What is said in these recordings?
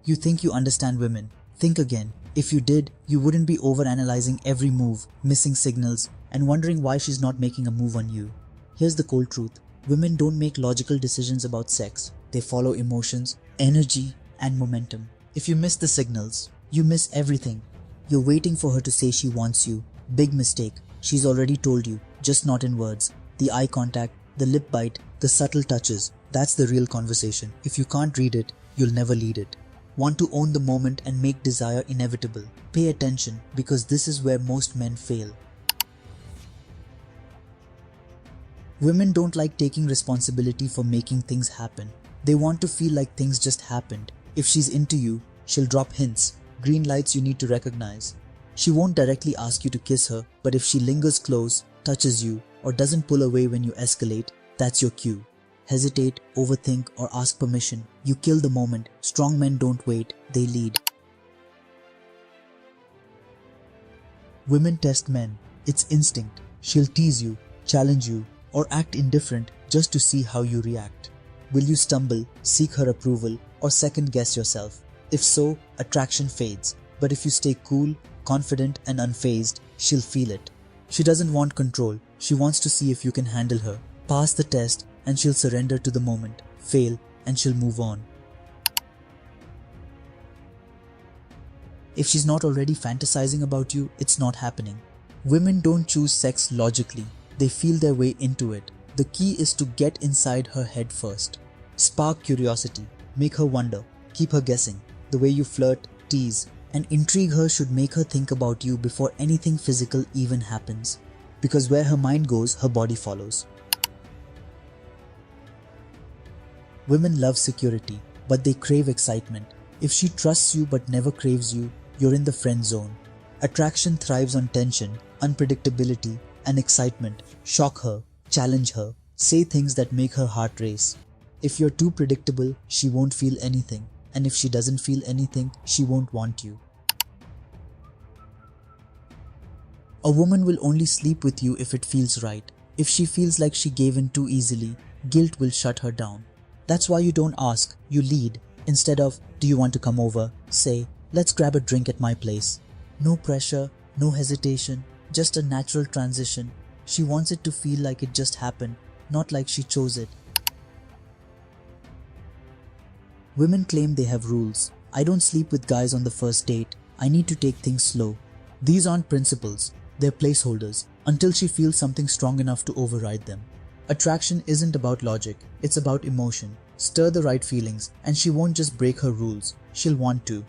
You think you understand women. Think again. If you did, you wouldn't be overanalyzing every move, missing signals, and wondering why she's not making a move on you. Here's the cold truth. Women don't make logical decisions about sex. They follow emotions, energy, and momentum. If you miss the signals, you miss everything. You're waiting for her to say she wants you. Big mistake. She's already told you, just not in words. The eye contact, the lip bite, the subtle touches. That's the real conversation. If you can't read it, you'll never lead it. Want to own the moment and make desire inevitable. Pay attention, because this is where most men fail. Women don't like taking responsibility for making things happen. They want to feel like things just happened. If she's into you, she'll drop hints, green lights you need to recognize. She won't directly ask you to kiss her, but if she lingers close, touches you, or doesn't pull away when you escalate, that's your cue. Hesitate, overthink, or ask permission. You kill the moment. Strong men don't wait, they lead. Women test men. It's instinct. She'll tease you, challenge you, or act indifferent just to see how you react. Will you stumble, seek her approval, or second guess yourself? If so, attraction fades. But if you stay cool, confident, and unfazed, she'll feel it. She doesn't want control. She wants to see if you can handle her. Pass the test, and she'll surrender to the moment. Fail, and she'll move on. If she's not already fantasizing about you, it's not happening. Women don't choose sex logically. They feel their way into it. The key is to get inside her head first. Spark curiosity. Make her wonder. Keep her guessing. The way you flirt, tease, and intrigue her should make her think about you before anything physical even happens. Because where her mind goes, her body follows. Women love security, but they crave excitement. If she trusts you but never craves you, you're in the friend zone. Attraction thrives on tension, unpredictability, and excitement. Shock her, challenge her, say things that make her heart race. If you're too predictable, she won't feel anything. And if she doesn't feel anything, she won't want you. A woman will only sleep with you if it feels right. If she feels like she gave in too easily, guilt will shut her down. That's why you don't ask, you lead. Instead of, do you want to come over? Say, let's grab a drink at my place. No pressure, no hesitation, just a natural transition. She wants it to feel like it just happened, not like she chose it. Women claim they have rules. I don't sleep with guys on the first date. I need to take things slow. These aren't principles, they're placeholders, until she feels something strong enough to override them. Attraction isn't about logic, it's about emotion. Stir the right feelings, and she won't just break her rules, she'll want to.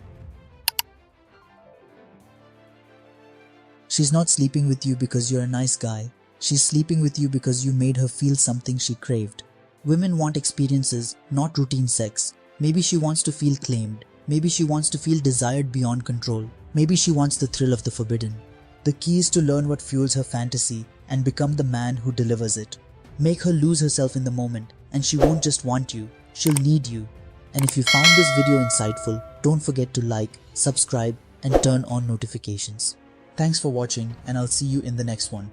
She's not sleeping with you because you're a nice guy. She's sleeping with you because you made her feel something she craved. Women want experiences, not routine sex. Maybe she wants to feel claimed. Maybe she wants to feel desired beyond control. Maybe she wants the thrill of the forbidden. The key is to learn what fuels her fantasy and become the man who delivers it. Make her lose herself in the moment, and she won't just want you, she'll need you. And if you found this video insightful, don't forget to like, subscribe, and turn on notifications. Thanks for watching, and I'll see you in the next one.